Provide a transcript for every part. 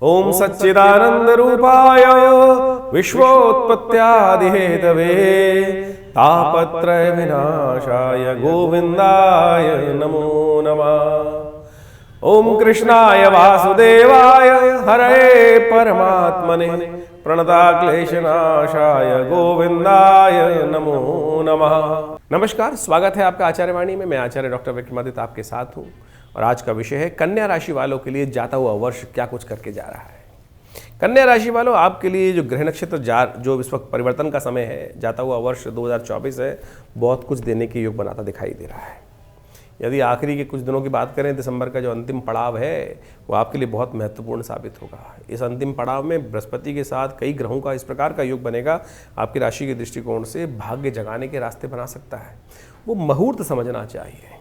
ओम सच्चिदानंद रूपाय विश्वोत्पत्त्यादिहेतवे तापत्रय विनाशाय गोविंदाय नमो नमः। ओम कृष्णाय वासुदेवाय हरे परमात्मने प्रणताक्लेशनाशाय गोविंदाय नमो नमः। नमस्कार, स्वागत है आपका आचार्य वाणी में। मैं आचार्य डॉक्टर विक्रमादित्य आपके साथ हूँ और आज का विषय है कन्या राशि वालों के लिए जाता हुआ वर्ष क्या कुछ करके जा रहा है। कन्या राशि वालों, आपके लिए जो ग्रह नक्षत्र जो इस वक्त परिवर्तन का समय है, जाता हुआ वर्ष 2024 है, बहुत कुछ देने के योग बनाता दिखाई दे रहा है। यदि आखिरी के कुछ दिनों की बात करें, दिसंबर का जो अंतिम पड़ाव है वो आपके लिए बहुत महत्वपूर्ण साबित होगा। इस अंतिम पड़ाव में बृहस्पति के साथ कई ग्रहों का इस प्रकार का योग बनेगा, आपकी राशि के दृष्टिकोण से भाग्य जगाने के रास्ते बना सकता है। वो मुहूर्त समझना चाहिए।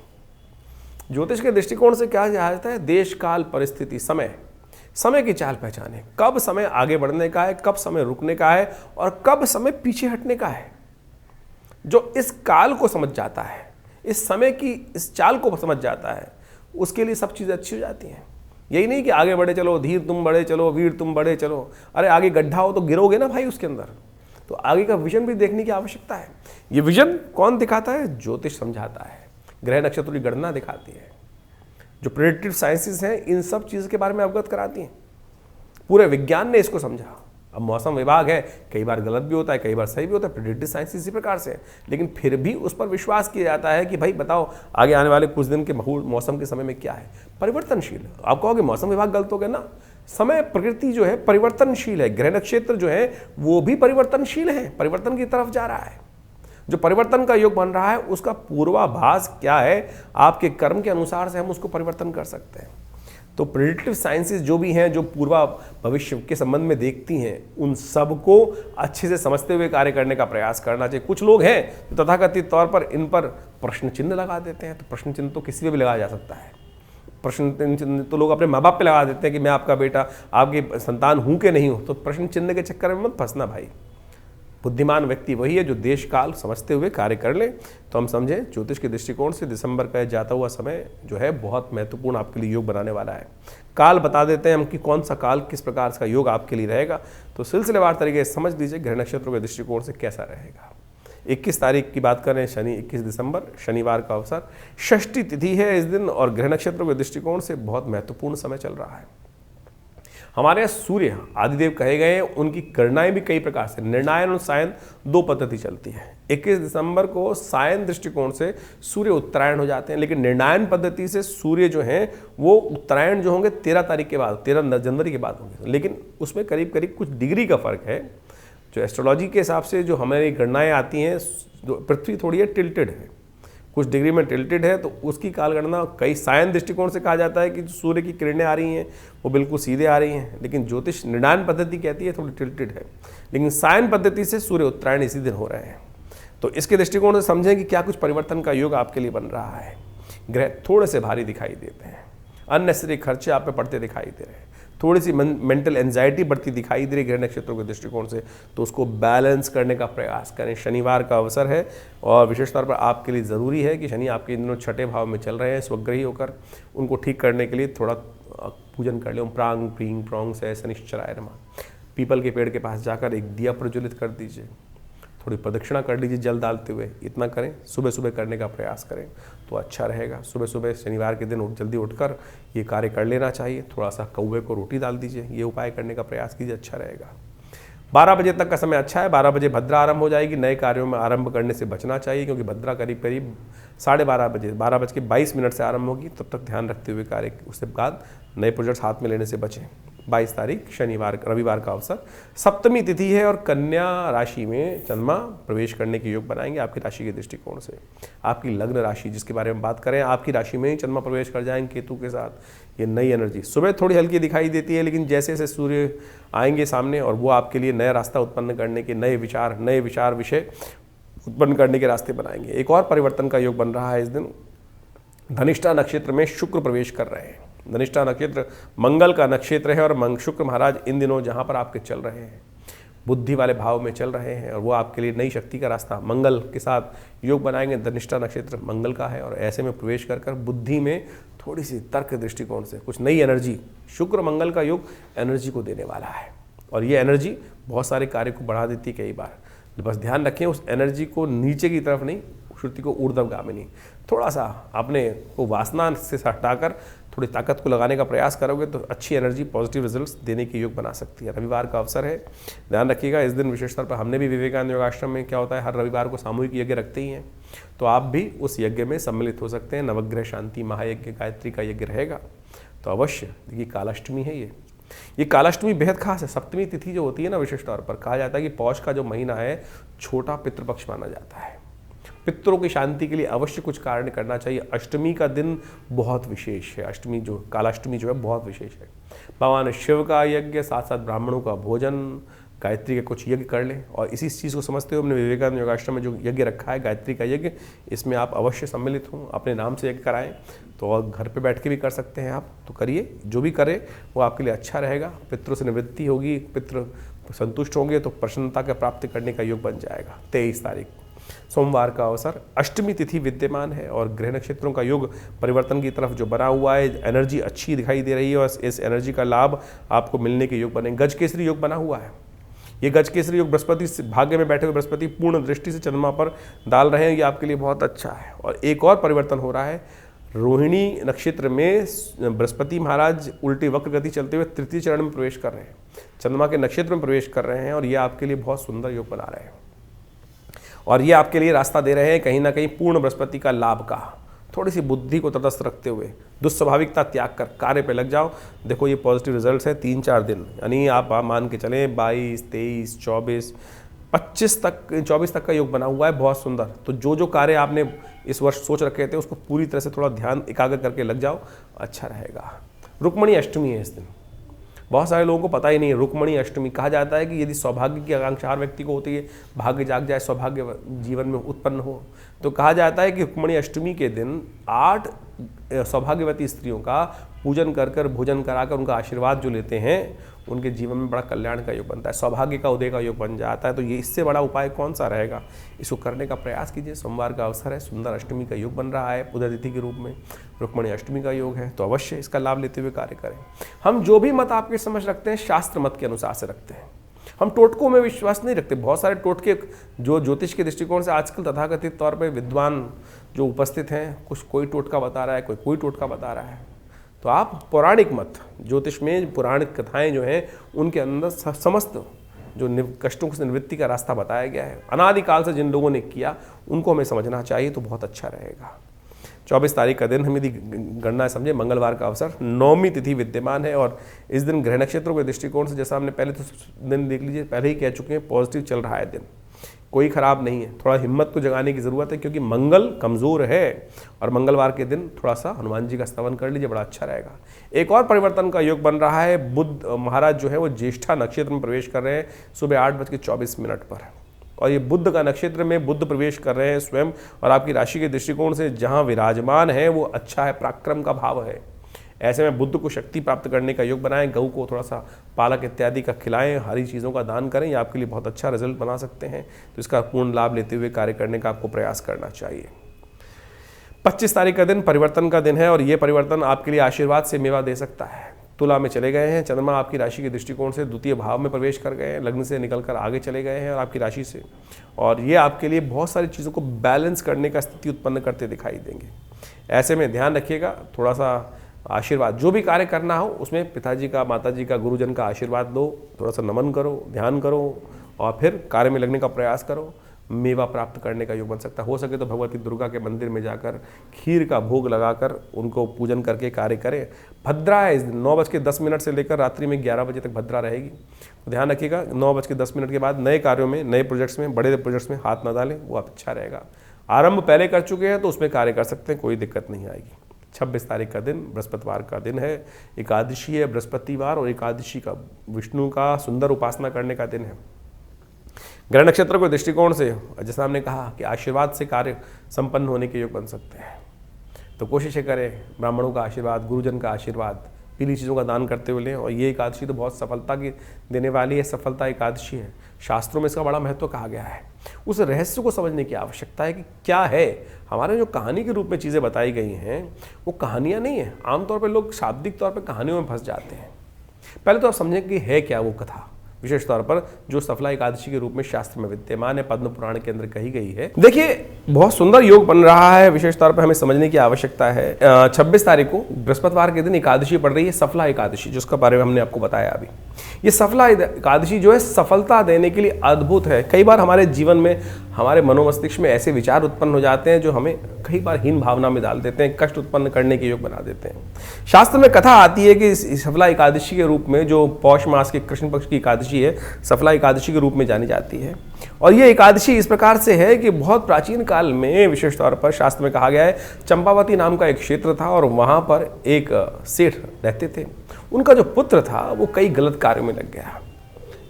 ज्योतिष के दृष्टिकोण से क्या जाता है, देश काल परिस्थिति समय की चाल पहचाने, कब समय आगे बढ़ने का है, कब समय रुकने का है और कब समय पीछे हटने का है। जो इस काल को समझ जाता है, इस समय की इस चाल को समझ जाता है, उसके लिए सब चीज़ें अच्छी हो जाती हैं। यही नहीं कि आगे बढ़े चलो, धीर तुम बढ़े चलो, वीर तुम बढ़े चलो। अरे आगे गड्ढा हो तो गिरोगे ना भाई उसके अंदर। तो आगे का विजन भी देखने की आवश्यकता है। ये विजन कौन दिखाता है? ज्योतिष समझाता है, ग्रह नक्षत्र की गणना दिखाती है, जो प्रेडिक्टिव साइंसेस हैं इन सब चीज़ के बारे में अवगत कराती हैं। पूरे विज्ञान ने इसको समझा। अब मौसम विभाग है, कई बार गलत भी होता है, कई बार सही भी होता है, प्रेडिक्टिव साइंस इसी प्रकार से है, लेकिन फिर भी उस पर विश्वास किया जाता है कि भाई बताओ आगे आने वाले कुछ दिन के मौसम के समय में क्या है। परिवर्तनशील। आप कहोगे मौसम विभाग गलत हो गया ना, समय प्रकृति जो है परिवर्तनशील है, ग्रह नक्षत्र जो है वो भी परिवर्तनशील है, परिवर्तन की तरफ जा रहा है। जो परिवर्तन का योग बन रहा है उसका पूर्वाभास क्या है, आपके कर्म के अनुसार से हम उसको परिवर्तन कर सकते हैं। तो प्रेडिक्टिव साइंसेस जो भी हैं, जो पूर्वा भविष्य के संबंध में देखती हैं, उन सब को अच्छे से समझते हुए कार्य करने का प्रयास करना चाहिए। कुछ लोग हैं तो तथाकथित तौर पर इन पर प्रश्न चिन्ह लगा देते हैं। तो प्रश्न चिन्ह तो किसी पे भी लगाया जा सकता है। प्रश्न चिन्ह तो लोग अपने माँ बाप पे लगा देते हैं कि मैं आपका बेटा, आपकी संतान हूँ कि नहीं हूँ। तो प्रश्न चिन्ह के चक्कर में मत फंसना भाई। बुद्धिमान व्यक्ति वही है जो देश काल समझते हुए कार्य कर ले। तो हम समझें ज्योतिष के दृष्टिकोण से दिसंबर का जाता हुआ समय जो है बहुत महत्वपूर्ण आपके लिए योग बनाने वाला है। काल बता देते हैं हम कि कौन सा काल किस प्रकार का योग आपके लिए रहेगा। तो सिलसिलेवार तरीके से समझ लीजिए ग्रह नक्षत्रों के दृष्टिकोण से कैसा रहेगा। 21 तारीख की बात करें, शनि 21 दिसंबर शनिवार का अवसर, षष्ठी तिथि है इस दिन और ग्रह नक्षत्रों के दृष्टिकोण से बहुत महत्वपूर्ण समय चल रहा है। हमारे यहाँ सूर्य आदिदेव कहे गए हैं, उनकी गणनाएं भी कई प्रकार से, निर्णायन और सायन दो पद्धति चलती है। 21 दिसंबर को सायन दृष्टिकोण से सूर्य उत्तरायण हो जाते हैं, लेकिन निर्णायन पद्धति से सूर्य जो हैं वो उत्तरायण जो होंगे 13 तारीख के बाद, 13 जनवरी के बाद होंगे। लेकिन उसमें करीब करीब कुछ डिग्री का फर्क है। जो एस्ट्रोलॉजी के हिसाब से जो हमारी गणनाएँ आती हैं, पृथ्वी थोड़ी है टिल्टेड है, कुछ डिग्री में टिल्टेड है, तो उसकी कालगणना कई सायन दृष्टिकोण से कहा जाता है कि जो सूर्य की किरणें आ रही हैं वो बिल्कुल सीधे आ रही हैं। लेकिन ज्योतिष निर्णायन पद्धति कहती है थोड़ी टिल्टेड है, लेकिन सायन पद्धति से सूर्य उत्तरायण इसी दिन हो रहे हैं। तो इसके दृष्टिकोण से समझें कि क्या कुछ परिवर्तन का योग आपके लिए बन रहा है। ग्रह थोड़े से भारी दिखाई देते हैं, अननेसेसरी खर्चे आप पे पड़ते दिखाई दे रहे हैं, थोड़ी सी मेंटल एंजाइटी बढ़ती दिखाई दे रही ग्रह नक्षत्रों के दृष्टिकोण से। तो उसको बैलेंस करने का प्रयास करें। शनिवार का अवसर है और विशेष तौर पर आपके लिए ज़रूरी है कि शनि आपके इन दिनों छठे भाव में चल रहे हैं स्वग्रही होकर, उनको ठीक करने के लिए थोड़ा पूजन कर लें। प्रांग प्रींग प्रोंग से शनिश्चराय नमः। पीपल के पेड़ के पास जाकर एक दिया प्रज्वलित कर दीजिए, थोड़ी प्रदक्षिणा कर लीजिए जल डालते हुए। इतना करें, सुबह सुबह करने का प्रयास करें तो अच्छा रहेगा। सुबह सुबह शनिवार के दिन जल्दी उठकर ये कार्य कर लेना चाहिए। थोड़ा सा कौवे को रोटी डाल दीजिए, ये उपाय करने का प्रयास कीजिए, अच्छा रहेगा। 12 बजे तक का समय अच्छा है। 12 बजे भद्रा आरंभ हो जाएगी। नए कार्यों में आरंभ करने से बचना चाहिए, क्योंकि भद्रा करीब करीब 12:30 बजे 12:22 से आरंभ होगी। तब तक ध्यान रखते हुए कार्य, उसके बाद नए प्रोजेक्ट्स हाथ में लेने से बचें। 22 तारीख शनिवार रविवार का अवसर, सप्तमी तिथि है और कन्या राशि में चंद्रमा प्रवेश करने के योग बनाएंगे आपकी राशि के दृष्टिकोण से। आपकी लग्न राशि जिसके बारे में बात करें, आपकी राशि में ही चंद्रमा प्रवेश कर जाएंगे केतु के साथ। ये नई एनर्जी सुबह थोड़ी हल्की दिखाई देती है, लेकिन जैसे जैसे सूर्य आएंगे सामने और वो आपके लिए नया रास्ता उत्पन्न करने के, नए विचार विषय उत्पन्न करने के रास्ते बनाएंगे। एक और परिवर्तन का योग बन रहा है इस दिन। धनिष्ठा नक्षत्र में शुक्र प्रवेश कर रहे हैं। धनिष्ठा नक्षत्र मंगल का नक्षत्र है और शुक्र महाराज इन दिनों जहाँ पर आपके चल रहे हैं बुद्धि वाले भाव में चल रहे हैं और वो आपके लिए नई शक्ति का रास्ता मंगल के साथ योग बनाएंगे। धनिष्ठा नक्षत्र मंगल का है और ऐसे में प्रवेश कर कर बुद्धि में थोड़ी सी तर्क दृष्टिकोण से कुछ नई एनर्जी, शुक्र मंगल का योग एनर्जी को देने वाला है और ये एनर्जी बहुत सारे कार्य को बढ़ा देती है कई बार। बस ध्यान रखें उस एनर्जी को नीचे की तरफ नहीं, श्रुति को ऊर्ध्वगामिनी, थोड़ा सा अपने को वासना से हटाकर थोड़ी ताकत को लगाने का प्रयास करोगे तो अच्छी एनर्जी, पॉजिटिव रिजल्ट्स देने के योग बना सकती है। रविवार का अवसर है, ध्यान रखिएगा इस दिन विशेष तौर पर हमने भी विवेकानंद योगाश्रम में क्या होता है हर रविवार को सामूहिक यज्ञ रखते ही हैं, तो आप भी उस यज्ञ में सम्मिलित हो सकते हैं। नवग्रह शांति महायज्ञ गायत्री का यज्ञ रहेगा तो अवश्य। देखिए कालाष्टमी है, ये कालाष्टमी बेहद खास है। सप्तमी तिथि जो होती है ना, विशेष तौर पर कहा जाता है कि पौष का जो महीना है छोटा पितृपक्ष माना जाता है। पितरों की शांति के लिए अवश्य कुछ कारण करना चाहिए। अष्टमी का दिन बहुत विशेष है, अष्टमी जो कालाष्टमी जो है बहुत विशेष है। भगवान शिव का यज्ञ, साथ साथ ब्राह्मणों का भोजन, गायत्री के कुछ यज्ञ कर लें और इसी चीज़ को समझते हुए हमने विवेकानंद योगाश्रम में जो यज्ञ रखा है गायत्री का यज्ञ, इसमें आप अवश्य सम्मिलित हों, अपने नाम से यज्ञ कराएं। तो और घर पे बैठ के भी कर सकते हैं आप, तो करिए, जो भी करें वो आपके लिए अच्छा रहेगा। पितरों से निवृत्ति होगी, पितृ संतुष्ट होंगे तो प्रसन्नता का प्राप्ति करने का योग बन जाएगा। 23 तारीख सोमवार का अवसर, अष्टमी तिथि विद्यमान है और ग्रह नक्षत्रों का योग परिवर्तन की तरफ जो बना हुआ है, एनर्जी अच्छी दिखाई दे रही है और इस एनर्जी का लाभ आपको मिलने के योग बने। गज केसरी योग बना हुआ है, ये गज केसरी योग बृहस्पति से भाग्य में बैठे हुए बृहस्पति पूर्ण दृष्टि से चंद्रमा पर डाल रहे हैं, ये आपके लिए बहुत अच्छा है। और एक और परिवर्तन हो रहा है, रोहिणी नक्षत्र में बृहस्पति महाराज उल्टी वक्र गति चलते हुए तृतीय चरण में प्रवेश कर रहे हैं, चंद्रमा के नक्षत्र में प्रवेश कर रहे हैं और ये आपके लिए बहुत सुंदर योग बना रहे हैं और ये आपके लिए रास्ता दे रहे हैं कहीं ना कहीं पूर्ण बृहस्पति का लाभ का। थोड़ी सी बुद्धि को तटस्थ रखते हुए दुस्वाभाविकता त्याग कर कार्य पे लग जाओ। देखो ये पॉजिटिव रिजल्ट्स हैं 3-4 दिन, यानी आप मान के चलें 22, 23, 24, 25 तक, 24 तक का योग बना हुआ है, बहुत सुंदर। तो जो कार्य आपने इस वर्ष सोच रखे थे उसको पूरी तरह से थोड़ा ध्यान एकाग्र करके लग जाओ, अच्छा रहेगा। रुक्मणी अष्टमी है इस दिन, बहुत सारे लोगों को पता ही नहीं है रुक्मणी अष्टमी। कहा जाता है कि यदि सौभाग्य की आकांक्षा हर व्यक्ति को होती है, भाग्य जाग जाए, सौभाग्य जीवन में उत्पन्न हो, तो कहा जाता है कि रुक्मणी अष्टमी के दिन 8 सौभाग्यवती स्त्रियों का पूजन कर कर, भोजन कराकर उनका आशीर्वाद जो लेते हैं, उनके जीवन में बड़ा कल्याण का योग बनता है, सौभाग्य का उदय का योग बन जाता है। तो ये इससे बड़ा उपाय कौन सा रहेगा, इसको करने का प्रयास कीजिए। सोमवार का अवसर है, सुंदर अष्टमी का योग बन रहा है, उदय तिथि के रूप में रुक्मणी अष्टमी का योग है, तो अवश्य इसका लाभ लेते हुए कार्य करें। हम जो भी मत आपके समझ रखते हैं शास्त्र मत के अनुसार से रखते हैं, हम टोटकों में विश्वास नहीं रखते। बहुत सारे टोटके जो ज्योतिष के दृष्टिकोण से आजकल तथाकथित तौर पर विद्वान जो उपस्थित हैं, कुछ कोई टोटका बता रहा है, कोई टोटका बता रहा है। तो आप पौराणिक मत, ज्योतिष में पुराणिक कथाएं जो हैं उनके अंदर समस्त जो कष्टों से निवृत्ति का रास्ता बताया गया है, अनादिकाल से जिन लोगों ने किया उनको हमें समझना चाहिए, तो बहुत अच्छा रहेगा। 24 तारीख का दिन हम यदि गणना समझे, मंगलवार का अवसर, 9वीं तिथि विद्यमान है और इस दिन ग्रह नक्षत्रों के दृष्टिकोण से, जैसा हमने पहले तो दिन देख लीजिए, पहले ही कह चुके हैं, पॉजिटिव चल रहा है दिन, कोई खराब नहीं है। थोड़ा हिम्मत को जगाने की ज़रूरत है क्योंकि मंगल कमज़ोर है और मंगलवार के दिन थोड़ा सा हनुमान जी का स्तवन कर लीजिए, बड़ा अच्छा रहेगा। एक और परिवर्तन का योग बन रहा है, बुध महाराज जो है वो ज्येष्ठा नक्षत्र में प्रवेश कर रहे हैं सुबह 8:24 पर और ये बुध का नक्षत्र में बुध प्रवेश कर रहे हैं स्वयं, और आपकी राशि के दृष्टिकोण से जहाँ विराजमान है वो अच्छा है, पराक्रम का भाव है। ऐसे में बुद्ध को शक्ति प्राप्त करने का योग बनाएं, गऊ को थोड़ा सा पालक इत्यादि का खिलाएं, हरी चीज़ों का दान करें, ये आपके लिए बहुत अच्छा रिजल्ट बना सकते हैं। तो इसका पूर्ण लाभ लेते हुए कार्य करने का आपको प्रयास करना चाहिए। 25 तारीख का दिन परिवर्तन का दिन है और ये परिवर्तन आपके लिए आशीर्वाद से मेवा दे सकता है। तुला में चले गए हैं, चंद्रमा आपकी राशि के दृष्टिकोण से द्वितीय भाव में प्रवेश कर गए हैं, लग्न से निकलकर आगे चले गए हैं और आपकी राशि से, और ये आपके लिए बहुत सारी चीज़ों को बैलेंस करने का स्थिति उत्पन्न करते दिखाई देंगे। ऐसे में ध्यान रखिएगा, थोड़ा सा आशीर्वाद, जो भी कार्य करना हो उसमें पिताजी का, माताजी का, गुरुजन का आशीर्वाद लो, थोड़ा सा नमन करो, ध्यान करो और फिर कार्य में लगने का प्रयास करो, मेवा प्राप्त करने का योग बन सकता है। हो सके तो भगवती दुर्गा के मंदिर में जाकर खीर का भोग लगाकर उनको पूजन करके कार्य करें। भद्रा है इस दिन, 9:10 से लेकर रात्रि में 11 बजे तक भद्रा रहेगी, तो ध्यान रखिएगा 9:10 के बाद नए कार्यों में, नए प्रोजेक्ट्स में, बड़े प्रोजेक्ट्स में हाथ ना डालें, वो अच्छा रहेगा। आरंभ पहले कर चुके हैं तो उसमें कार्य कर सकते हैं, कोई दिक्कत नहीं आएगी। 26 तारीख का दिन बृहस्पतिवार का दिन है, एकादशी है बृहस्पतिवार, और एकादशी का विष्णु का सुंदर उपासना करने का दिन है। ग्रह नक्षत्र के दृष्टिकोण से जैसा हमने कहा कि आशीर्वाद से कार्य संपन्न होने के योग बन सकते हैं, तो कोशिश करें ब्राह्मणों का आशीर्वाद, गुरुजन का आशीर्वाद, पीली चीज़ों का दान करते हुए लें। और ये एकादशी तो बहुत सफलता की देने वाली है, सफलता एकादशी है। शास्त्रों में इसका बड़ा महत्व कहा गया है। उस रहस्य को समझने की आवश्यकता है कि क्या है। हमारे जो कहानी के रूप में चीज़ें बताई गई हैं वो कहानियाँ नहीं हैं। आमतौर पर लोग शाब्दिक तौर पर कहानियों में फंस जाते हैं। पहले तो आप समझें कि है क्या वो कथा, विशेष तौर पर जो सफला एकादशी के रूप में शास्त्र में विद्यमान है, पद्म पुराण के अंदर कही गई है। देखिए, बहुत सुंदर योग बन रहा है। विशेष तौर पर हमें समझने की आवश्यकता है। 26 तारीख को बृहस्पतिवार के दिन एकादशी पड़ रही है, सफला एकादशी, जिसके बारे में हमने आपको बताया अभी। ये सफला एकादशी जो है सफलता देने के लिए अद्भुत है। कई बार हमारे जीवन में, हमारे मनोमस्तिष्क में ऐसे विचार उत्पन्न हो जाते हैं जो हमें कई बार हीन भावना में डाल देते हैं, कष्ट उत्पन्न करने के योग बना देते हैं। शास्त्र में कथा आती है कि इस सफला एकादशी के रूप में, जो पौष मास के कृष्ण पक्ष की एकादशी है, सफला एकादशी के रूप में जानी जाती है। और ये एकादशी इस प्रकार से है कि बहुत प्राचीन काल में विशेष तौर पर शास्त्र में कहा गया है, चंपावती नाम का एक क्षेत्र था और वहाँ पर एक सेठ रहते थे। उनका जो पुत्र था वो कई गलत कार्यों में लग गया।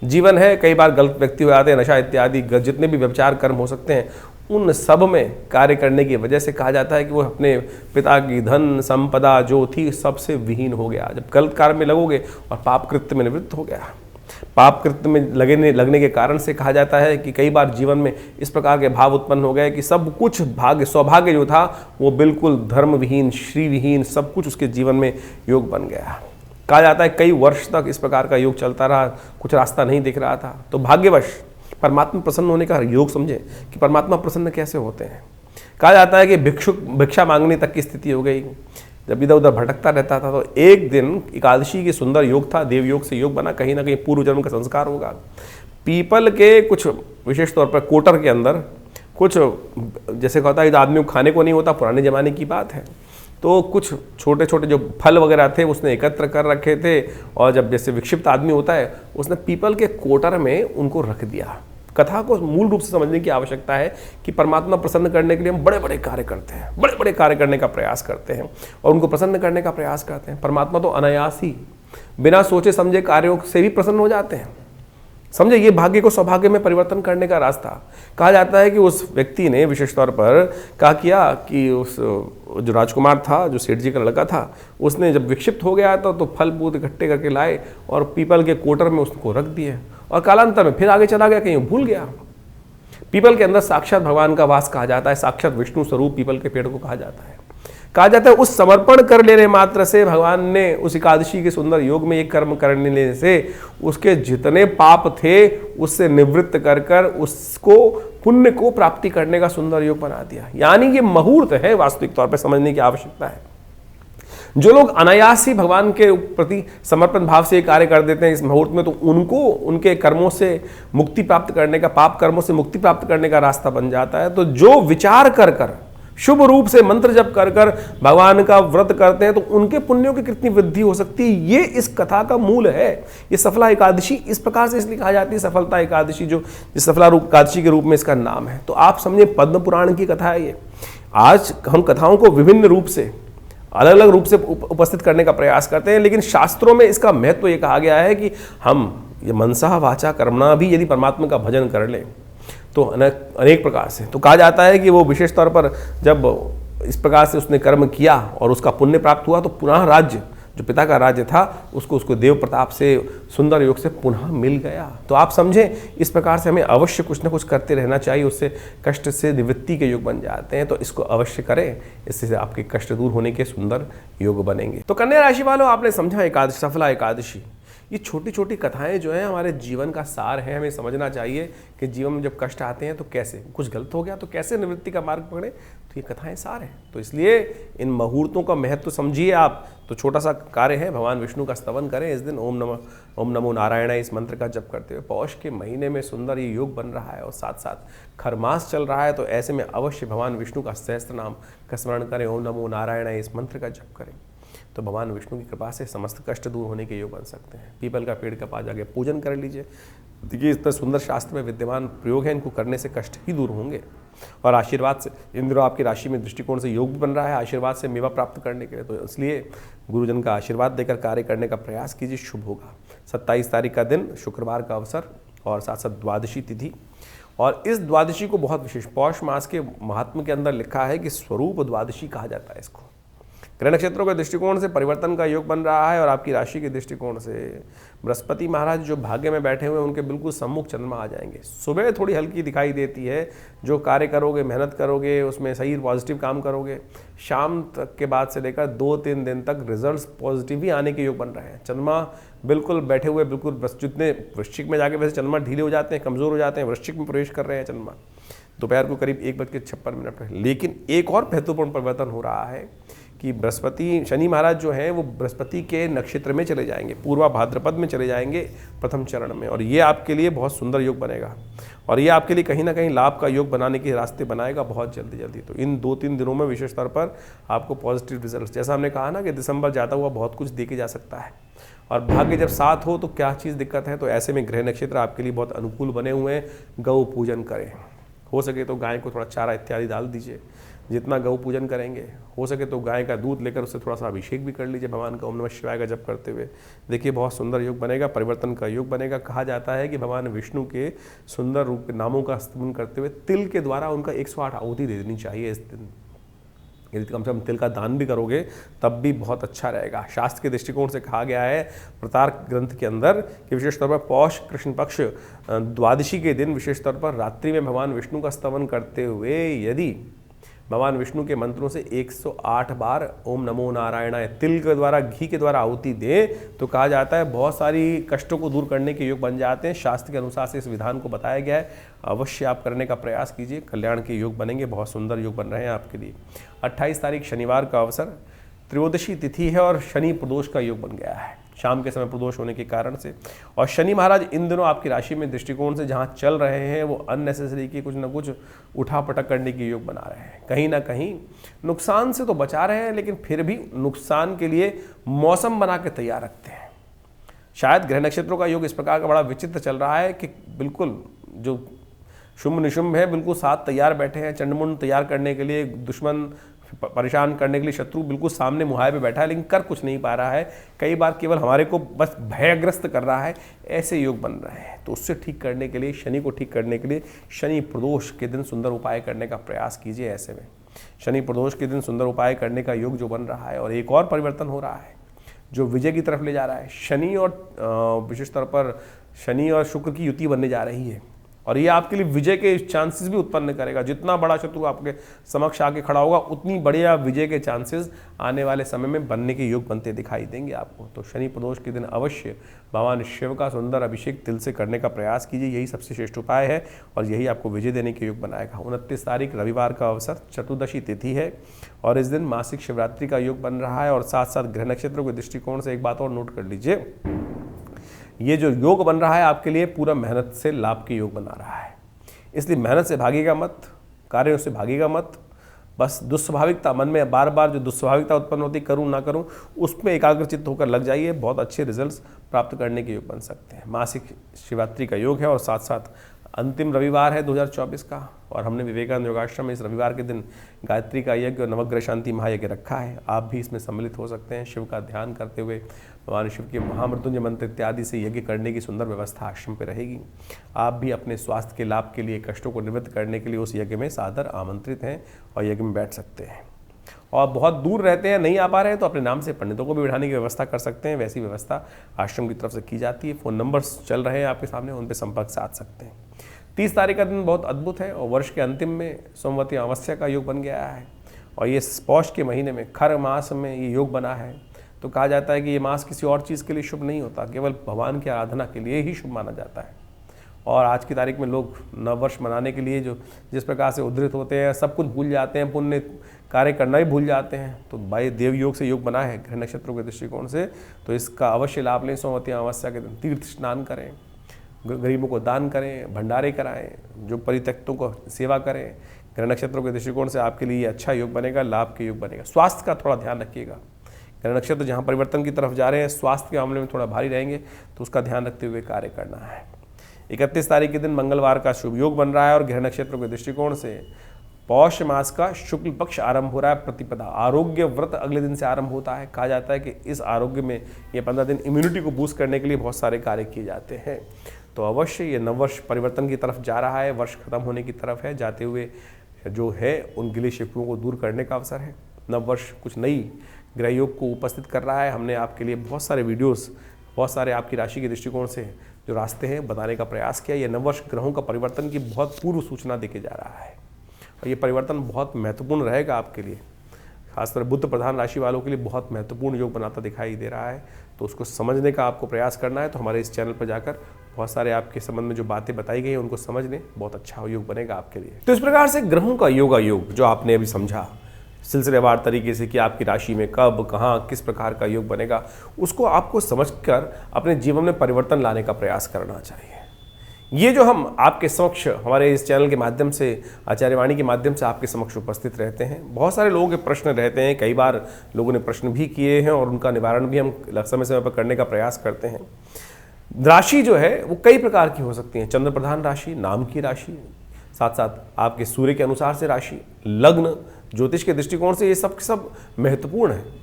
जीवन है, कई बार गलत व्यक्ति हो जाते हैं, नशा इत्यादि जितने भी व्यभिचार कर्म हो सकते हैं उन सब में कार्य करने की वजह से कहा जाता है कि वो अपने पिता की धन संपदा जो थी सबसे विहीन हो गया। जब गलत कार्य में लगोगे और पाप कृत्य में निवृत्त हो गया। पाप कृत्य में लगने के कारण से कहा जाता है कि कई बार जीवन में इस प्रकार के भाव उत्पन्न हो गए कि सब कुछ भाग्य सौभाग्य जो था वो बिल्कुल धर्मविहीन, श्रीविहीन, सब कुछ उसके जीवन में योग बन गया। कहा जाता है कई वर्ष तक इस प्रकार का योग चलता रहा, कुछ रास्ता नहीं दिख रहा था। तो भाग्यवश परमात्मा प्रसन्न होने का योग समझे कि परमात्मा प्रसन्न कैसे होते हैं। कहा जाता है कि भिक्षा मांगने तक की स्थिति हो गई। जब इधर उधर भटकता रहता था तो एक दिन एकादशी की सुंदर योग था, देव योग से योग बना, कहीं ना कहीं पूर्व जन्म का संस्कार होगा। पीपल के कुछ विशेष तौर पर कोटर के अंदर कुछ, जैसे कहता है आदमी को खाने को नहीं होता, पुराने जमाने की बात है, तो कुछ छोटे छोटे जो फल वगैरह थे उसने एकत्र कर रखे थे। और जब जैसे विक्षिप्त आदमी होता है उसने पीपल के कोटर में उनको रख दिया। कथा को मूल रूप से समझने की आवश्यकता है कि परमात्मा प्रसन्न करने के लिए हम बड़े बड़े कार्य करते हैं, बड़े बड़े कार्य करने का प्रयास करते हैं और उनको प्रसन्न करने का प्रयास करते हैं। परमात्मा तो अनायास ही बिना सोचे समझे कार्यों से भी प्रसन्न हो जाते हैं। समझे, ये भाग्य को सौभाग्य में परिवर्तन करने का रास्ता। कहा जाता है कि उस व्यक्ति ने विशेष तौर पर क्या किया कि उस जो राजकुमार था, जो सेठ जी का लड़का था, उसने जब विक्षिप्त हो गया तो फल फूल इकट्ठे करके लाए और पीपल के कोटर में उसको रख दिए और कालांतर में फिर आगे चला गया, कहीं भूल गया। पीपल के अंदर साक्षात भगवान का वास कहा जाता है, साक्षात विष्णु स्वरूप पीपल के पेड़ को कहा जाता है। कहा जाता है उस समर्पण कर लेने मात्र से भगवान ने उस एकादशी के सुंदर योग में एक कर्म करने से उसके जितने पाप थे उससे निवृत्त कर कर उसको पुण्य को प्राप्ति करने का सुंदर योग बना दिया। यानी ये मुहूर्त है, वास्तविक तौर पर समझने की आवश्यकता है। जो लोग अनायास ही भगवान के प्रति समर्पण भाव से कार्य कर देते हैं इस मुहूर्त में, तो उनको उनके कर्मों से मुक्ति प्राप्त करने का, पाप कर्मों से मुक्ति प्राप्त करने का रास्ता बन जाता है। तो जो विचार कर कर शुभ रूप से मंत्र जप कर कर भगवान का व्रत करते हैं तो उनके पुण्यों की कितनी वृद्धि हो सकती है, ये इस कथा का मूल है। ये सफला एकादशी इस प्रकार से इसलिए कहा जाती है सफलता एकादशी, जो इस सफला एकादशी के रूप में इसका नाम है। तो आप समझे पद्म पुराण की कथा है ये। आज हम कथाओं को विभिन्न रूप से, अलग अलग रूप से उपस्थित करने का प्रयास करते हैं, लेकिन शास्त्रों में इसका महत्व ये कहा गया है कि हम ये मनसा वाचा कर्मणा भी यदि परमात्मा का भजन कर लें तो अनेक प्रकार से, तो कहा जाता है कि वो विशेष तौर पर जब इस प्रकार से उसने कर्म किया और उसका पुण्य प्राप्त हुआ तो पुनः राज्य, जो पिता का राज्य था, उसको देव प्रताप से सुंदर योग से पुनः मिल गया। तो आप समझें, इस प्रकार से हमें अवश्य कुछ ना कुछ करते रहना चाहिए, उससे कष्ट से निवृत्ति के योग बन जाते हैं। तो इसको अवश्य करें, इससे आपके कष्ट दूर होने के सुंदर योग बनेंगे। तो कन्या राशि वालों, आपने समझा एकादशी, सफला एकादशी, ये छोटी छोटी कथाएं जो हैं हमारे जीवन का सार है। हमें समझना चाहिए कि जीवन में जब कष्ट आते हैं तो कैसे, कुछ गलत हो गया तो कैसे निवृत्ति का मार्ग पकड़े, तो ये कथाएं सार हैं। तो इसलिए इन मुहूर्तों का महत्व समझिए आप। तो छोटा सा कार्य है, भगवान विष्णु का स्तवन करें इस दिन, ओम नमो नारायण इस मंत्र का जप करते हुए। पौष के महीने में सुंदर ये योग बन रहा है और साथ साथ खरमास चल रहा है, तो ऐसे में अवश्य भगवान विष्णु का सहस्त्र नाम का स्मरण करें, ओम नमो नारायण इस मंत्र का जप करें, तो भगवान विष्णु की कृपा से समस्त कष्ट दूर होने के योग बन सकते हैं। पीपल का पेड़ के पास जाके पूजन कर लीजिए। देखिए, इतना सुंदर शास्त्र में विद्यमान प्रयोग है, इनको करने से कष्ट ही दूर होंगे। और आशीर्वाद से इन दिनों आपकी राशि में दृष्टिकोण से योग भी बन रहा है आशीर्वाद से मेवा प्राप्त करने के लिए, तो इसलिए गुरुजन का आशीर्वाद देकर कार्य करने का प्रयास कीजिए, शुभ होगा। 27 तारीख का दिन, शुक्रवार का अवसर और साथ साथ द्वादशी तिथि। और इस द्वादशी को बहुत विशेष, पौष मास के महात्म्य के अंदर लिखा है कि स्वरूप द्वादशी कहा जाता है इसको। ग्रह नक्षत्रों के दृष्टिकोण से परिवर्तन का योग बन रहा है और आपकी राशि के दृष्टिकोण से बृहस्पति महाराज जो भाग्य में बैठे हुए हैं उनके बिल्कुल सम्मुख चंद्रमा आ जाएंगे। सुबह थोड़ी हल्की दिखाई देती है, जो कार्य करोगे, मेहनत करोगे, उसमें सही पॉजिटिव काम करोगे, शाम तक के बाद से लेकर 2-3 दिन तक रिजल्ट्स पॉजिटिव ही आने के योग बन रहे हैं। चंद्रमा बिल्कुल बैठे हुए, बिल्कुल बस जितने वृश्चिक में जाके वैसे चंद्रमा ढीले हो जाते हैं, कमज़ोर हो जाते हैं, वृश्चिक में प्रवेश कर रहे हैं चंद्रमा दोपहर को करीब 1:56 पर। लेकिन एक और महत्वपूर्ण परिवर्तन हो रहा है कि बृहस्पति, शनि महाराज जो हैं वो बृहस्पति के नक्षत्र में चले जाएंगे, पूर्वा भाद्रपद में चले जाएंगे प्रथम चरण में, और ये आपके लिए बहुत सुंदर योग बनेगा और ये आपके लिए कहीं ना कहीं लाभ का योग बनाने के रास्ते बनाएगा बहुत जल्दी। तो इन 2-3 दिनों में विशेष तौर पर आपको पॉजिटिव रिजल्ट, जैसा हमने कहा ना कि दिसंबर जाता हुआ बहुत कुछ देके जा सकता है, और भाग्य जब साथ हो तो क्या चीज़ दिक्कत है। तो ऐसे में ग्रह नक्षत्र आपके लिए बहुत अनुकूल बने हुए हैं। गौ पूजन करें, हो सके तो गाय को थोड़ा चारा इत्यादि डाल दीजिए। जितना गौ पूजन करेंगे, हो सके तो गाय का दूध लेकर उससे थोड़ा सा अभिषेक भी कर लीजिए भगवान का ओम नमः शिवाय का जप करते हुए। देखिए बहुत सुंदर योग बनेगा, परिवर्तन का योग बनेगा। कहा जाता है कि भगवान विष्णु के सुंदर रूप नामों का स्तमन करते हुए तिल के द्वारा उनका 108 आहुति दे देनी चाहिए इस दिन। यदि कम से कम तिल का दान भी करोगे तब भी बहुत अच्छा रहेगा। शास्त्र के दृष्टिकोण से कहा गया है प्रतार्क ग्रंथ के अंदर कि विशेष तौर पर पौष कृष्ण पक्ष द्वादशी के दिन विशेष तौर पर रात्रि में भगवान विष्णु का स्तवन करते हुए यदि भगवान विष्णु के मंत्रों से 108 बार ओम नमो नारायणाय तिल के द्वारा, घी के द्वारा आहुति दे तो कहा जाता है बहुत सारी कष्टों को दूर करने के योग बन जाते हैं। शास्त्र के अनुसार से इस विधान को बताया गया है, अवश्य आप करने का प्रयास कीजिए, कल्याण के योग बनेंगे, बहुत सुंदर योग बन रहे हैं आपके लिए। 28 तारीख शनिवार का अवसर, त्रयोदशी तिथि है और शनि प्रदोष का योग बन गया है शाम के समय प्रदोष होने के कारण से। और शनि महाराज इन दिनों आपकी राशि में दृष्टिकोण से जहाँ चल रहे हैं वो अननेसेसरी की कुछ ना कुछ उठापटक करने की योग बना रहे हैं। कहीं ना कहीं नुकसान से तो बचा रहे हैं, लेकिन फिर भी नुकसान के लिए मौसम बना के तैयार रखते हैं। शायद ग्रह नक्षत्रों का योग इस प्रकार का बड़ा विचित्र चल रहा है कि बिल्कुल जो शुंभ निशुंभ है बिल्कुल साथ तैयार बैठे हैं, चंडमुंड तैयार करने के लिए, दुश्मन परेशान करने के लिए शत्रु बिल्कुल सामने मुहाय पे बैठा है, लेकिन कर कुछ नहीं पा रहा है। कई बार केवल हमारे को बस भयग्रस्त कर रहा है। ऐसे योग बन रहे हैं, तो उससे ठीक करने के लिए, शनि को ठीक करने के लिए शनि प्रदोष के दिन सुंदर उपाय करने का प्रयास कीजिए। ऐसे में शनि प्रदोष के दिन सुंदर उपाय करने का योग जो बन रहा है, और एक और परिवर्तन हो रहा है जो विजय की तरफ ले जा रहा है। शनि और विशेष तौर पर शनि और शुक्र की युति बनने जा रही है, और ये आपके लिए विजय के चांसेस भी उत्पन्न करेगा। जितना बड़ा शत्रु आपके समक्ष आके खड़ा होगा उतनी बढ़िया विजय के चांसेस आने वाले समय में बनने के योग बनते दिखाई देंगे आपको। तो शनि प्रदोष के दिन अवश्य भगवान शिव का सुंदर अभिषेक तिल से करने का प्रयास कीजिए, यही सबसे श्रेष्ठ उपाय है और यही आपको विजय देने के योग बनाएगा। 29 तारीख रविवार का अवसर, चतुर्दशी तिथि है और इस दिन मासिक शिवरात्रि का योग बन रहा है। और साथ साथ ग्रह नक्षत्रों के दृष्टिकोण से एक बात और नोट कर लीजिए, ये जो योग बन रहा है आपके लिए पूरा मेहनत से लाभ के योग बना रहा है। इसलिए मेहनत से भागेगा मत, कार्यों से भागेगा मत। बस दुस्वाभाविकता, मन में बार बार जो दुस्वाभाविकता उत्पन्न होती करूं ना करूं, उसमें एकाग्रचित्त होकर लग जाइए, बहुत अच्छे रिजल्ट्स प्राप्त करने के योग बन सकते हैं। मासिक शिवरात्रि का योग है और साथ साथ अंतिम रविवार है 2024 का, और हमने विवेकानंद योगाश्रम में इस रविवार के दिन गायत्री का यज्ञ और नवग्रह शांति महायज्ञ रखा है। आप भी इसमें सम्मिलित हो सकते हैं। शिव का ध्यान करते हुए भगवान शिव के महामृत्युंजय मंत्र इत्यादि से यज्ञ करने की सुंदर व्यवस्था आश्रम पर रहेगी। आप भी अपने स्वास्थ्य के लाभ के लिए, कष्टों को निवृत्त करने के लिए उस यज्ञ में सादर आमंत्रित हैं और यज्ञ में बैठ सकते हैं। और बहुत दूर रहते हैं, नहीं आ पा रहे हैं, तो अपने नाम से पंडितों को भी बिठाने की व्यवस्था कर सकते हैं। वैसी व्यवस्था आश्रम की तरफ से की जाती है। फ़ोन नंबर्स चल रहे हैं आपके सामने, उन पर संपर्क साध सकते हैं। 30 तारीख का दिन बहुत अद्भुत है और वर्ष के अंतिम में सोमवती अमावस्या का योग बन गया है, और ये पौष के महीने में खर मास में ये योग बना है। तो कहा जाता है कि ये मास किसी और चीज़ के लिए शुभ नहीं होता, केवल भगवान की आराधना के लिए ही शुभ माना जाता है। और आज की तारीख में लोग नव वर्ष मनाने के लिए जो जिस प्रकार से उद्धृत होते हैं, सब कुछ भूल जाते हैं, पुण्य कार्य करना ही भूल जाते हैं। तो भाई देव योग से योग बना है ग्रह नक्षत्रों के दृष्टिकोण से, तो इसका अवश्य लाभ लें। सोमवती अमावस्या के दिन तीर्थ स्नान करें, गरीबों को दान करें, भंडारे कराएं, जो परित्यक्तों को सेवा करें। ग्रह नक्षत्रों के दृष्टिकोण से आपके लिए अच्छा योग बनेगा, लाभ के योग बनेगा। स्वास्थ्य का थोड़ा ध्यान रखिएगा। ग्रह नक्षत्र जहाँ परिवर्तन की तरफ जा रहे हैं, स्वास्थ्य के मामले में थोड़ा भारी रहेंगे, तो उसका ध्यान रखते हुए कार्य करना है। 31 तारीख के दिन मंगलवार का शुभ योग बन रहा है और ग्रह नक्षत्रों के दृष्टिकोण से पौष मास का शुक्ल पक्ष आरंभ हो रहा है। प्रतिपदा आरोग्य व्रत अगले दिन से आरंभ होता है। कहा जाता है कि इस आरोग्य में ये 15 दिन इम्यूनिटी को बूस्ट करने के लिए बहुत सारे कार्य किए जाते हैं। तो अवश्य ये नववर्ष परिवर्तन की तरफ जा रहा है, वर्ष खत्म होने की तरफ है। जाते हुए जो है उन गिले शिकवों को दूर करने का अवसर है। नववर्ष कुछ नई ग्रह योग को उपस्थित कर रहा है। हमने आपके लिए बहुत सारे वीडियोस, बहुत सारे आपकी राशि के दृष्टिकोण से जो रास्ते हैं बताने का प्रयास किया। ये नववर्ष ग्रहों का परिवर्तन की बहुत पूर्व सूचना देके जा रहा है और ये परिवर्तन बहुत महत्वपूर्ण रहेगा आपके लिए, खासकर बुध प्रधान राशि वालों के लिए बहुत महत्वपूर्ण योग बनाता दिखाई दे रहा है। तो उसको समझने का आपको प्रयास करना है, तो हमारे इस चैनल पर जाकर बहुत सारे आपके संबंध में जो बातें बताई गई हैं उनको समझ लें, बहुत अच्छा योग बनेगा आपके लिए। तो इस प्रकार से ग्रहों का योग जो आपने अभी समझा सिलसिलेवार तरीके से कि आपकी राशि में कब, कहाँ, किस प्रकार का योग बनेगा, उसको आपको समझकर अपने जीवन में परिवर्तन लाने का प्रयास करना चाहिए। ये जो हम आपके समक्ष हमारे इस चैनल के माध्यम से, आचार्य वाणी के माध्यम से आपके समक्ष उपस्थित रहते हैं, बहुत सारे लोगों के प्रश्न रहते हैं, कई बार लोगों ने प्रश्न भी किए हैं और उनका निवारण भी हम समय समय पर करने का प्रयास करते हैं। राशि जो है वो कई प्रकार की हो सकती है, चंद्र प्रधान राशि, नाम की राशि, साथ साथ आपके सूर्य के अनुसार से राशि, लग्न, ज्योतिष के दृष्टिकोण से ये सब महत्वपूर्ण है।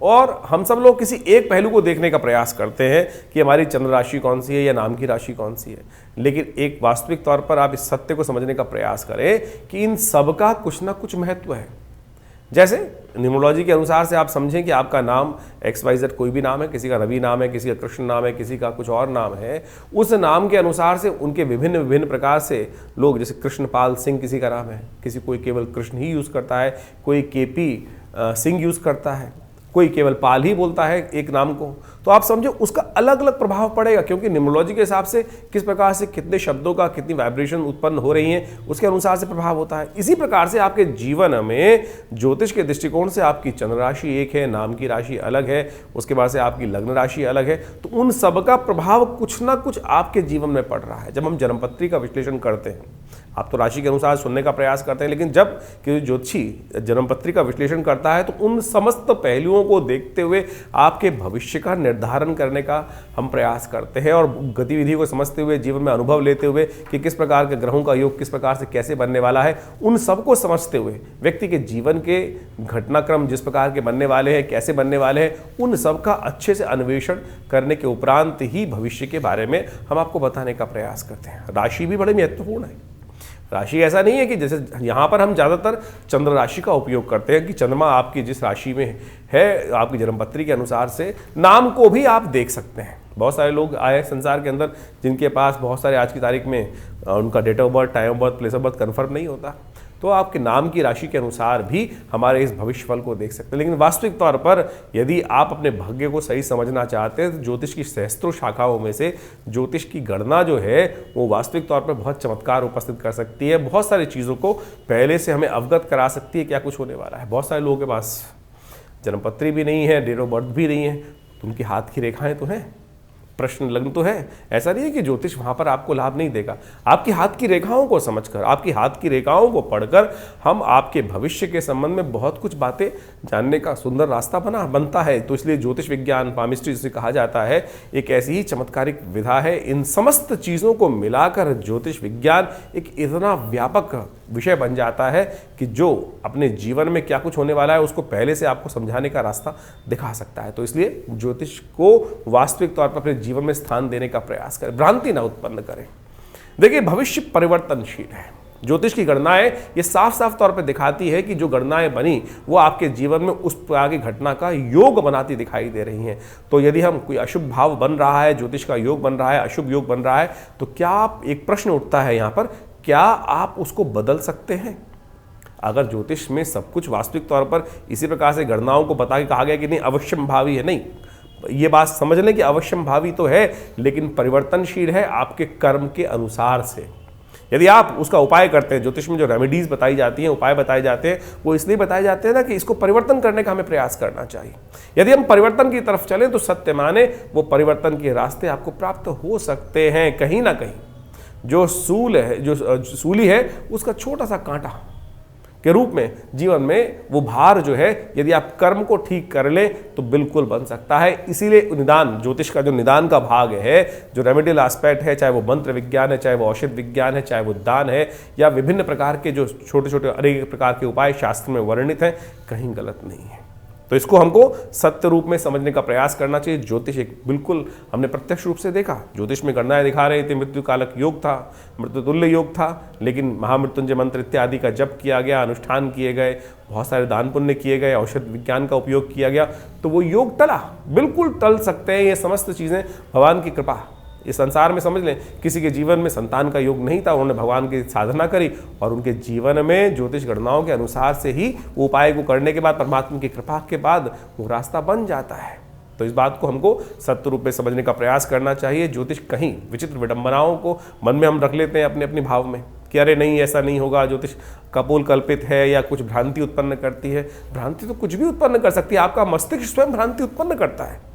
और हम सब लोग किसी एक पहलू को देखने का प्रयास करते हैं कि हमारी चंद्र राशि कौन सी है या नाम की राशि कौन सी है, लेकिन एक वास्तविक तौर पर आप इस सत्य को समझने का प्रयास करें कि इन सब का कुछ ना कुछ महत्व है। जैसे न्यूमरोलॉजी के अनुसार से आप समझें कि आपका नाम XYZ कोई भी नाम है, किसी का रवि नाम है, किसी का कृष्ण नाम है, किसी का कुछ और नाम है, उस नाम के अनुसार से उनके विभिन्न प्रकार से लोग, जैसे कृष्णपाल सिंह किसी का नाम है, किसी कोई केवल कृष्ण ही यूज़ करता है, कोई KP सिंह यूज़ करता है, कोई केवल पाल ही बोलता है एक नाम को, तो आप समझो उसका अलग अलग प्रभाव पड़ेगा, क्योंकि न्यूमरोलॉजी के हिसाब से किस प्रकार से कितने शब्दों का कितनी वाइब्रेशन उत्पन्न हो रही हैं उसके अनुसार से प्रभाव होता है। इसी प्रकार से आपके जीवन में ज्योतिष के दृष्टिकोण से आपकी चंद्र राशि एक है, नाम की राशि अलग है, उसके बाद से आपकी लग्न राशि अलग है, तो उन सब का प्रभाव कुछ ना कुछ आपके जीवन में पड़ रहा है। जब हम जन्मपत्री का विश्लेषण करते हैं, आप तो राशि के अनुसार सुनने का प्रयास करते हैं, लेकिन जब कि ज्योतिषी जन्मपत्री का विश्लेषण करता है तो उन समस्त पहलुओं को देखते हुए आपके भविष्य का निर्धारण करने का हम प्रयास करते हैं और गतिविधि को समझते हुए, जीवन में अनुभव लेते हुए कि किस प्रकार के ग्रहों का योग किस प्रकार से कैसे बनने वाला है, उन सबको समझते हुए व्यक्ति के जीवन के घटनाक्रम जिस प्रकार के बनने वाले हैं, कैसे बनने वाले हैं, उन सब का अच्छे से अन्वेषण करने के उपरांत ही भविष्य के बारे में हम आपको बताने का प्रयास करते हैं। राशि भी बड़ी महत्वपूर्ण है। राशि ऐसा नहीं है कि जैसे यहाँ पर हम ज़्यादातर चंद्र राशि का उपयोग करते हैं कि चंद्रमा आपकी जिस राशि में है, आपकी जन्मपत्री के अनुसार से नाम को भी आप देख सकते हैं। बहुत सारे लोग आए संसार के अंदर जिनके पास बहुत सारे आज की तारीख में उनका date of birth, time of birth, place of birth confirm नहीं होता, तो आपके नाम की राशि के अनुसार भी हमारे इस भविष्यफल को देख सकते हैं। लेकिन वास्तविक तौर पर यदि आप अपने भाग्य को सही समझना चाहते हैं तो ज्योतिष की सहस्त्रों शाखाओं में से ज्योतिष की गणना जो है वो वास्तविक तौर पर बहुत चमत्कार उपस्थित कर सकती है, बहुत सारी चीज़ों को पहले से हमें अवगत करा सकती है क्या कुछ होने वाला है। बहुत सारे लोगों के पास जन्मपत्री भी नहीं है, डेट ऑफ बर्थ भी नहीं है, तो उनकी हाथ की रेखाएँ तो हैं, प्रश्न लग्न तो है। ऐसा नहीं है कि ज्योतिष वहाँ पर आपको लाभ नहीं देगा। आपकी हाथ की रेखाओं को समझकर, आपकी हाथ की रेखाओं को पढ़कर हम आपके भविष्य के संबंध में बहुत कुछ बातें जानने का सुंदर रास्ता बनता है। तो इसलिए ज्योतिष विज्ञान, पामिस्ट्री जिसे कहा जाता है, एक ऐसी ही चमत्कारिक विधा है। इन समस्त चीज़ों को मिलाकर ज्योतिष विज्ञान एक इतना व्यापक विषय बन जाता है कि जो अपने जीवन में क्या कुछ होने वाला है उसको पहले से आपको समझाने का रास्ता दिखा सकता है। तो इसलिए ज्योतिष को वास्तविक तौर पर अपने जीवन में स्थान देने का प्रयास करें, भ्रांति ना उत्पन्न करें। देखिए, भविष्य परिवर्तनशील है। ज्योतिष की गणनाएं ये साफ साफ तौर पर दिखाती है कि जो गणनाएं बनी वो आपके जीवन में उस प्रकार की घटना का योग बनाती दिखाई दे रही हैं। तो यदि हम कोई अशुभ भाव बन रहा है, ज्योतिष का योग बन रहा है, अशुभ योग बन रहा है, तो क्या आप, एक प्रश्न उठता है यहाँ पर, क्या आप उसको बदल सकते हैं? अगर ज्योतिष में सब कुछ वास्तविक तौर पर इसी प्रकार से गणनाओं को बता के कहा गया कि नहीं अवश्यम भावी है, नहीं, ये बात समझ लें कि अवश्यम भावी तो है लेकिन परिवर्तनशील है आपके कर्म के अनुसार से। यदि आप उसका उपाय करते हैं, ज्योतिष में जो रेमेडीज बताई जाती हैं, उपाय बताए जाते हैं, वो इसलिए बताए जाते हैं ना कि इसको परिवर्तन करने का हमें प्रयास करना चाहिए। यदि हम परिवर्तन की तरफ चलें तो सत्य माने वो परिवर्तन के रास्ते आपको प्राप्त हो सकते हैं। कहीं ना कहीं जो सूली है उसका छोटा सा कांटा के रूप में जीवन में वो भार जो है, यदि आप कर्म को ठीक कर लें तो बिल्कुल बन सकता है। इसीलिए निदान, ज्योतिष का जो निदान का भाग है, जो रेमेडियल एस्पेक्ट है, चाहे वो मंत्र विज्ञान है, चाहे वो औषध विज्ञान है, चाहे वो दान है, या विभिन्न प्रकार के जो छोटे छोटे अनेक प्रकार के उपाय शास्त्र में वर्णित हैं, कहीं गलत नहीं है। तो इसको हमको सत्य रूप में समझने का प्रयास करना चाहिए। ज्योतिष एक बिल्कुल हमने प्रत्यक्ष रूप से देखा, ज्योतिष में गणनाएं दिखा रहे थे, मृत्यु कालक योग था, मृत्यु तुल्य योग था, लेकिन महामृत्युंजय मंत्र इत्यादि का जप किया गया, अनुष्ठान किए गए, बहुत सारे दान पुण्य किए गए, औषध विज्ञान का उपयोग किया गया, तो वो योग टला। बिल्कुल टल सकते हैं ये समस्त चीज़ें, भगवान की कृपा। इस संसार में समझ लें, किसी के जीवन में संतान का योग नहीं था, उन्होंने भगवान की साधना करी और उनके जीवन में ज्योतिष गणनाओं के अनुसार से ही उपाय को करने के बाद, परमात्मा की कृपा के बाद वो रास्ता बन जाता है। तो इस बात को हमको सत्य रूप में समझने का प्रयास करना चाहिए। ज्योतिष कहीं विचित्र विडंबनाओं को मन में हम रख लेते हैं अपने अपने भाव में कि अरे नहीं, ऐसा नहीं होगा, ज्योतिष कपोल कल्पित है या कुछ भ्रांति उत्पन्न करती है। भ्रांति तो कुछ भी उत्पन्न कर सकती है, आपका मस्तिष्क स्वयं भ्रांति उत्पन्न करता है।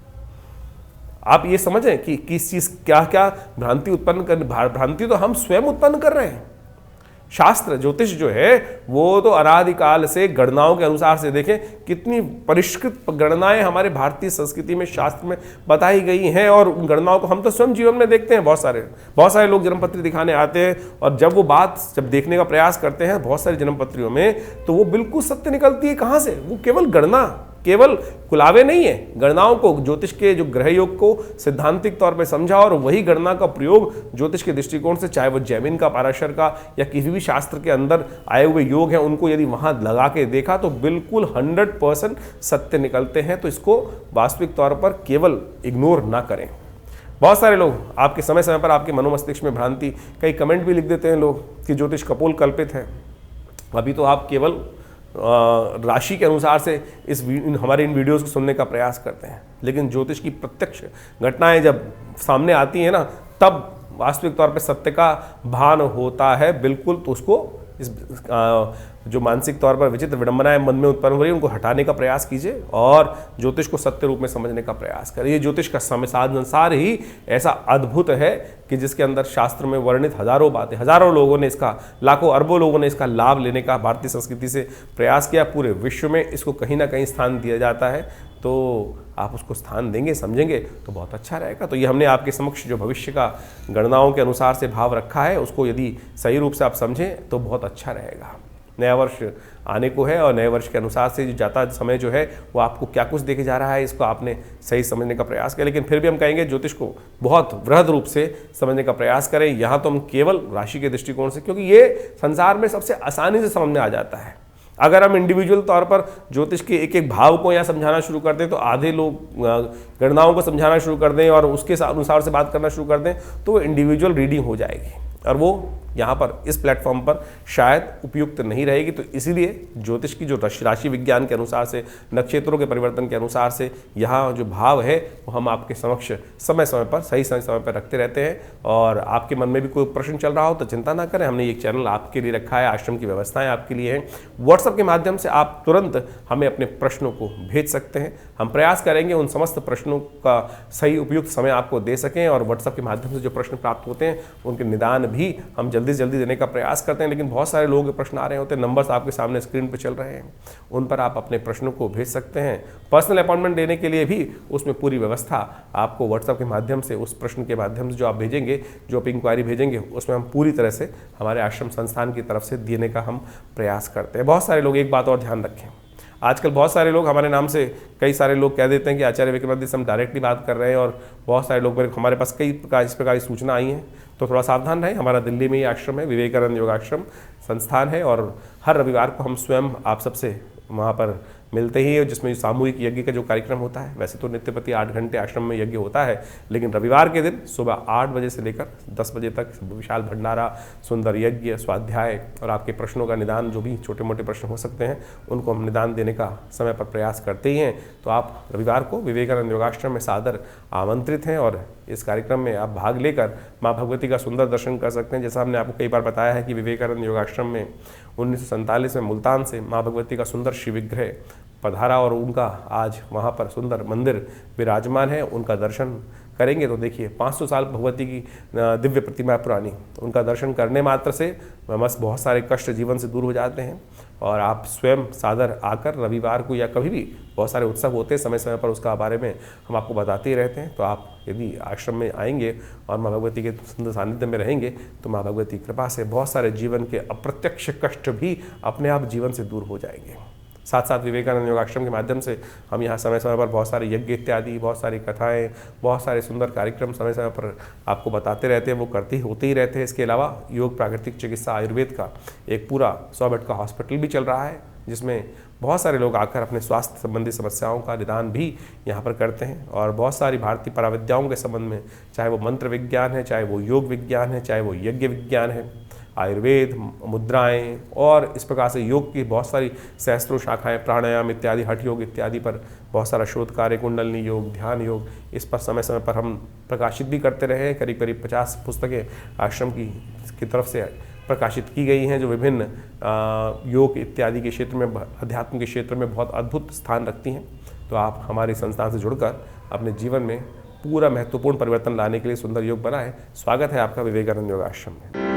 आप ये समझें कि किस चीज़ क्या क्या भ्रांति उत्पन्न कर, भ्रांति तो हम स्वयं उत्पन्न कर रहे हैं। शास्त्र ज्योतिष जो है वो तो अनादिकाल से गणनाओं के अनुसार से, देखें कितनी परिष्कृत गणनाएं हमारे भारतीय संस्कृति में, शास्त्र में बताई गई हैं, और उन गणनाओं को हम तो स्वयं जीवन में देखते हैं। बहुत सारे लोग जन्मपत्री दिखाने आते हैं और जब वो बात देखने का प्रयास करते हैं बहुत सारी जन्मपत्रियों में, तो वो बिल्कुल सत्य निकलती है। कहाँ से? वो केवल गणना, केवल कुलावे नहीं है, गणनाओं को, ज्योतिष के जो ग्रह योग को सिद्धांतिक तौर पे समझा और वही गणना का प्रयोग ज्योतिष के दृष्टिकोण से, चाहे वो जैमिन का, पाराशर का या किसी भी शास्त्र के अंदर आए हुए योग हैं, उनको यदि वहां लगा के देखा तो बिल्कुल 100% सत्य निकलते हैं। तो इसको वास्तविक तौर पर केवल इग्नोर ना करें। बहुत सारे लोग आपके समय समय पर आपके मनोमस्तिष्क में भ्रांति, कई कमेंट भी लिख देते हैं लोग कि ज्योतिष कपोल कल्पित है। अभी तो आप केवल राशि के अनुसार से हमारे इन वीडियोस को सुनने का प्रयास करते हैं, लेकिन ज्योतिष की प्रत्यक्ष घटनाएं जब सामने आती हैं ना, तब वास्तविक तौर पे सत्य का भान होता है बिल्कुल। तो उसको इस जो मानसिक तौर पर विचित्र विडंबनाएं मन में उत्पन्न हो रही है, उनको हटाने का प्रयास कीजिए और ज्योतिष को सत्य रूप में समझने का प्रयास करिए। ज्योतिष का संसार ही ऐसा अद्भुत है कि जिसके अंदर शास्त्र में वर्णित हजारों बातें, हजारों लोगों ने इसका, लाखों अरबों लोगों ने इसका लाभ लेने का भारतीय संस्कृति से प्रयास किया। पूरे विश्व में इसको कहीं ना कहीं स्थान दिया जाता है, तो आप उसको स्थान देंगे, समझेंगे तो बहुत अच्छा रहेगा। तो ये हमने आपके समक्ष जो भविष्य का गणनाओं के अनुसार से भाव रखा है, उसको यदि सही रूप से आप समझें तो बहुत अच्छा रहेगा। नया वर्ष आने को है और नए वर्ष के अनुसार से जो जाता समय जो है वो आपको क्या कुछ देखे जा रहा है, इसको आपने सही समझने का प्रयास किया। लेकिन फिर भी हम कहेंगे ज्योतिष को बहुत वृहद रूप से समझने का प्रयास करें। यहाँ तो हम केवल राशि के दृष्टिकोण से, क्योंकि ये संसार में सबसे आसानी से समझ में आ जाता है। अगर हम इंडिविजुअल तौर पर ज्योतिष के एक एक भाव को यहाँ समझाना शुरू कर दें, तो आधे लोग गणनाओं को समझाना शुरू कर दें और उसके अनुसार से बात करना शुरू कर दें, तो वो इंडिविजुअल रीडिंग हो जाएगी और वो यहाँ पर इस प्लेटफॉर्म पर शायद उपयुक्त नहीं रहेगी। तो इसीलिए ज्योतिष की जो राशि विज्ञान के अनुसार से, नक्षत्रों के परिवर्तन के अनुसार से यहाँ जो भाव है वो हम आपके समक्ष समय समय पर, सही समय पर रखते रहते हैं। और आपके मन में भी कोई प्रश्न चल रहा हो तो चिंता ना करें, हमने एक चैनल आपके लिए रखा है, आश्रम की व्यवस्थाएं आपके लिए हैं। व्हाट्सएप के माध्यम से आप तुरंत हमें अपने प्रश्नों को भेज सकते हैं। हम प्रयास करेंगे उन समस्त प्रश्नों का सही उपयुक्त समय आपको दे सकें, और व्हाट्सएप के माध्यम से जो प्रश्न प्राप्त होते हैं उनके निदान भी हम जल्दी से जल्दी देने का प्रयास करते हैं। लेकिन बहुत सारे लोगों के प्रश्न आ रहे होते हैं, नंबर्स आपके सामने स्क्रीन पर चल रहे हैं, उन पर आप अपने प्रश्नों को भेज सकते हैं। पर्सनल अपॉइंटमेंट लेने के लिए भी उसमें पूरी व्यवस्था आपको व्हाट्सएप के माध्यम से, उस प्रश्न के माध्यम से जो आप भेजेंगे, जो आप इंक्वायरी भेजेंगे, उसमें हम पूरी तरह से हमारे आश्रम संस्थान की तरफ से देने का हम प्रयास करते हैं। बहुत सारे लोग, एक बात और ध्यान रखें, आजकल बहुत सारे लोग हमारे नाम से, कई सारे लोग कह देते हैं कि आचार्य विक्रमादित्य से हम डायरेक्टली बात कर रहे हैं, और बहुत सारे लोग हमारे पास कई प्रकार इस प्रकार की सूचना आई हैं। तो थोड़ा सावधान रहें। हमारा दिल्ली में ही आश्रम है, विवेकानंद योगाश्रम संस्थान है, और हर रविवार को हम स्वयं आप सबसे वहाँ पर मिलते ही है, जिसमें सामूहिक यज्ञ का जो कार्यक्रम होता है। वैसे तो नित्य प्रति 8 घंटे आश्रम में यज्ञ होता है, लेकिन रविवार के दिन सुबह 8 बजे से लेकर 10 बजे तक विशाल भंडारा, सुंदर यज्ञ, स्वाध्याय और आपके प्रश्नों का निदान, जो भी छोटे मोटे प्रश्न हो सकते हैं उनको हम निदान देने का समय पर प्रयास करते ही हैं। तो आप रविवार को विवेकानंद योगाश्रम में सादर आमंत्रित हैं, और इस कार्यक्रम में आप भाग लेकर माँ भगवती का सुंदर दर्शन कर सकते हैं। जैसा हमने आपको कई बार बताया है कि विवेकानंद योगाश्रम में 1947 में मुल्तान से माँ भगवती का सुंदर शिव विग्रह पधारा, और उनका आज वहाँ पर सुंदर मंदिर विराजमान है। उनका दर्शन करेंगे तो देखिए 500 साल भगवती की दिव्य प्रतिमा पुरानी, उनका दर्शन करने मात्र से बस बहुत सारे कष्ट जीवन से दूर हो जाते हैं। और आप स्वयं सादर आकर रविवार को या कभी भी, बहुत सारे उत्सव होते हैं समय समय पर, उसका बारे में हम आपको बताते ही रहते हैं। तो आप यदि आश्रम में आएंगे और माँ भगवती के सुंदर सानिध्य में रहेंगे तो माँ भगवती की कृपा से बहुत सारे जीवन के अप्रत्यक्ष कष्ट भी अपने आप जीवन से दूर हो जाएंगे। साथ साथ विवेकानंद योगाश्रम के माध्यम से हम यहाँ समय समय पर बहुत सारे यज्ञ इत्यादि, बहुत सारी कथाएं, बहुत सारे सुंदर कार्यक्रम समय समय पर आपको बताते रहते हैं, वो होते ही रहते हैं। इसके अलावा योग, प्राकृतिक चिकित्सा, आयुर्वेद का एक पूरा 100 बेड का हॉस्पिटल भी चल रहा है, जिसमें बहुत सारे लोग आकर अपने स्वास्थ्य संबंधी समस्याओं का निदान भी यहाँ पर करते हैं। और बहुत सारी भारतीय पराविद्याओं के संबंध में, चाहे वो मंत्र विज्ञान है, चाहे वो योग विज्ञान है, चाहे वो यज्ञ विज्ञान है, आयुर्वेद, मुद्राएं और इस प्रकार से योग की बहुत सारी सहस्त्रों शाखाएं, प्राणायाम इत्यादि, हठ योग इत्यादि पर बहुत सारा शोध कार्य, कुंडलनी योग, ध्यान योग, इस पर समय समय पर हम प्रकाशित भी करते रहे हैं। करीब करीब 50 पुस्तकें आश्रम की तरफ से प्रकाशित की गई हैं, जो विभिन्न योग इत्यादि के क्षेत्र में, अध्यात्म के क्षेत्र में बहुत अद्भुत स्थान रखती हैं। तो आप हमारी संस्थान से जुड़कर अपने जीवन में पूरा महत्वपूर्ण परिवर्तन लाने के लिए सुंदर योग बनाएं। स्वागत है आपका विवेकानंद योगाश्रम में।